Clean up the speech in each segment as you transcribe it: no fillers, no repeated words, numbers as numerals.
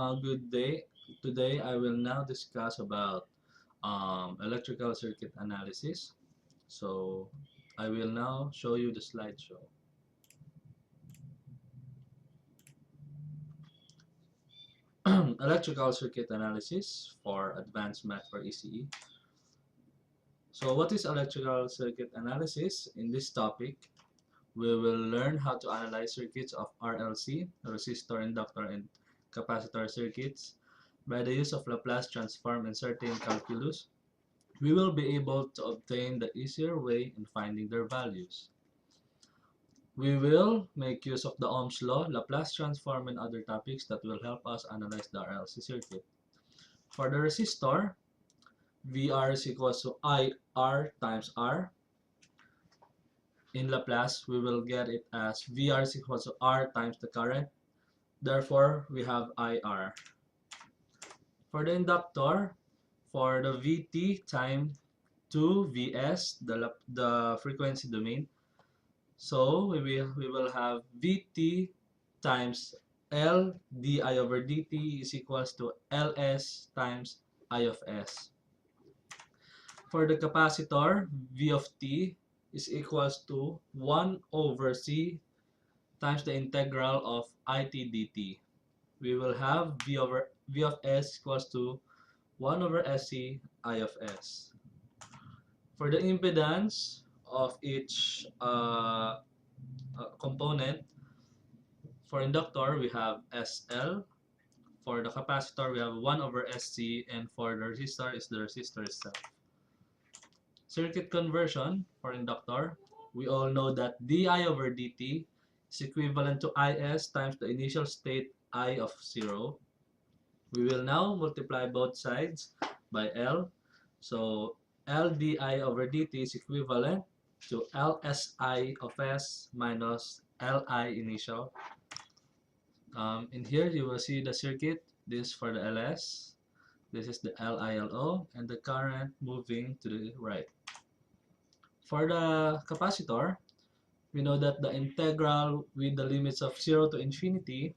Good day. Today I will now discuss about electrical circuit analysis. So I will now show you the slideshow. Electrical circuit analysis for advanced math for ECE. So what is electrical circuit analysis? In this topic, we will learn how to analyze circuits of RLC, resistor, inductor, and capacitor circuits by the use of Laplace transform and certain calculus. We will be able to obtain the easier way in finding their values. We will make use of the Ohm's law, Laplace transform, and other topics that will help us analyze the RLC circuit. For the resistor, VR is equals to IR times R. In Laplace, we will get it as VR is equals to R times the current. Therefore, we have IR. For the inductor, for the Vt time 2 Vs, the frequency domain, so we will have Vt times L di over dt is equals to Ls times I of s. For the capacitor, V of t is equals to 1 over c times the integral of it dt. We will have V of s equals to 1 over sc I of s. For the impedance of each component, for inductor we have SL, for the capacitor we have 1 over SC, and for the resistor is the resistor itself. Circuit conversion for inductor, we all know that di over dt is equivalent to Is times the initial state I of 0. We will now multiply both sides by L. So L di over dt is equivalent to Lsi of s minus Li initial. In here you will see the circuit. This is for the Ls, this is the LILO, and the current moving to the right. For the capacitor, we know that the integral with the limits of 0 to infinity,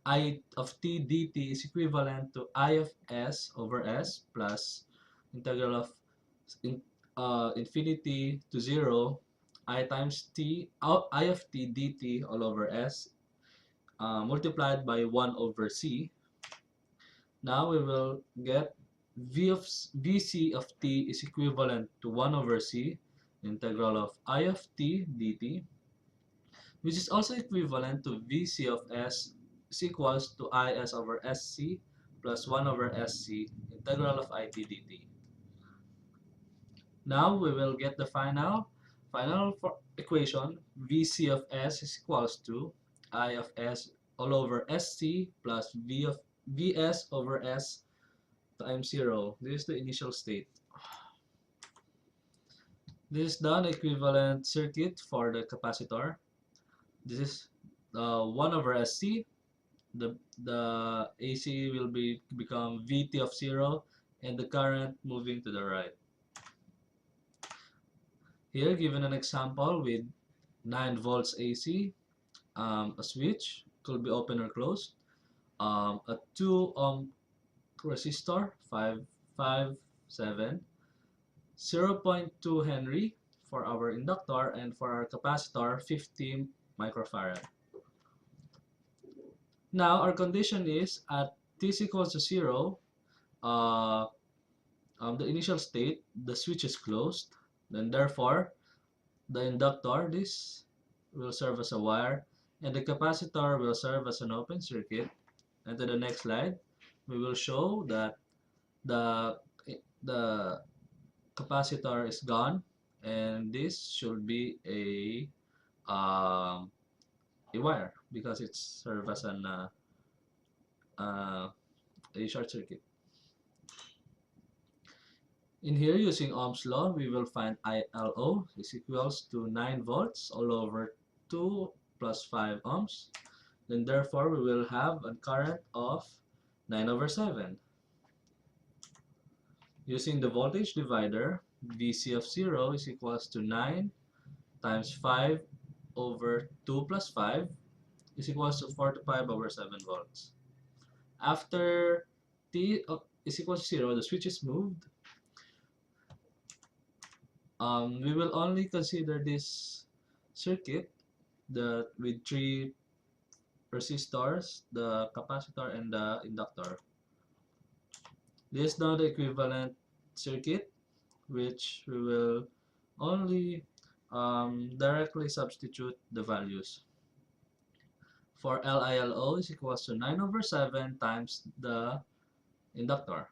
I of t dt is equivalent to I of s over s plus integral of infinity to 0, I times t, I of t dt all over s multiplied by 1 over c. Now we will get Vc of t is equivalent to 1 over c, integral of I of t dt, which is also equivalent to Vc of s is equals to Is over sc plus 1 over sc, integral of it dt. Now we will get the final equation. Vc of s is equals to I of s all over sc plus Vs over s times 0. This is the initial state. This is the equivalent circuit for the capacitor. This is 1 over sc. The AC will become Vt of 0, and the current moving to the right. Here given an example with 9 volts AC, a switch could be open or closed, a 2 ohm resistor 557, 0.2 Henry for our inductor, and for our capacitor 50 microfarad. Now our condition is at t is equals to 0, uh, the initial state, the switch is closed, then therefore the inductor, this will serve as a wire, and the capacitor will serve as an open circuit. And to the next slide, we will show that the the capacitor is gone, and this should be a wire because it serves as uh, a short circuit. In here, using Ohm's law, we will find ILO is equals to 9 volts all over 2 plus 5 ohms. Then therefore, we will have a current of 9 over 7. Using the voltage divider, Vc of 0 is equals to 9 times 5 over 2 plus 5 is equals to 4 to 5 over 7 volts. After t is equal to 0, the switch is moved. We will only consider this circuit with three resistors, the capacitor, and the inductor. This is now the equivalent circuit, which we will only directly substitute the values. For LILO is equals to 9 over 7 times the inductor,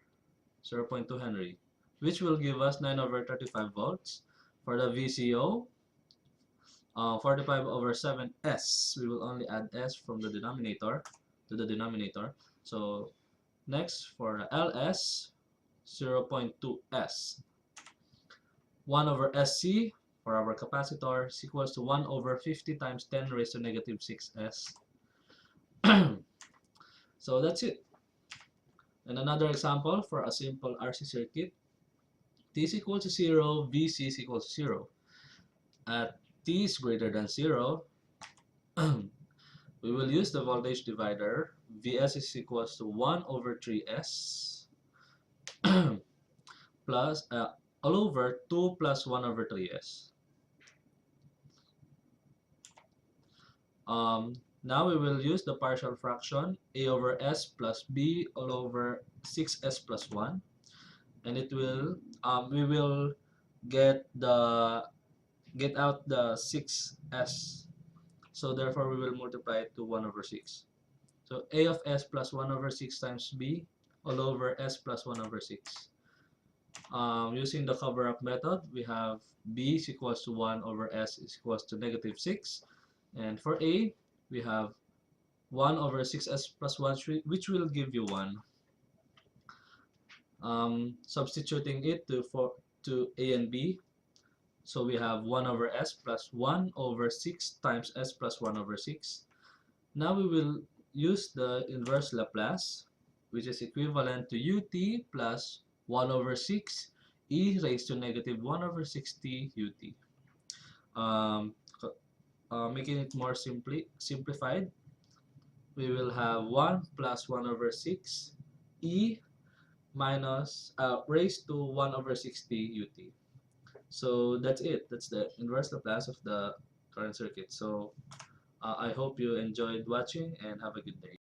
0.2 Henry, which will give us 9 over 35 volts. For the VCO, 45 over 7S, we will only add S from the denominator to the denominator. So next, for the LS, 0.2 S. 1 over SC for our capacitor is equals to 1 over 50 times 10 raised to negative 6S. So that's it. And another example for a simple RC circuit, T is equal to 0, VC is equal to 0. At T is greater than 0, we will use the voltage divider. Vs is equals to 1 over 3S plus all over 2 plus 1 over 3S. Now we will use the partial fraction a over s plus b all over 6s plus 1, and it will we will get out the 6s, so therefore we will multiply it to 1 over 6. So a of s plus 1 over 6 times b all over s plus 1 over 6. Using the cover-up method, we have b is equals to 1 over s is equals to negative 6, and for a we have 1 over 6s plus 1, which will give you 1. Substituting it to a and b, so we have 1 over s plus 1 over 6 times s plus 1 over 6. Now we will use the inverse Laplace, which is equivalent to ut plus 1 over 6 e raised to negative 1 over 6t ut. Making it more simplified, we will have 1 plus 1 over 6 e minus raised to 1 over 6t ut. So that's it. That's the inverse Laplace of the current circuit. So I hope you enjoyed watching and have a good day.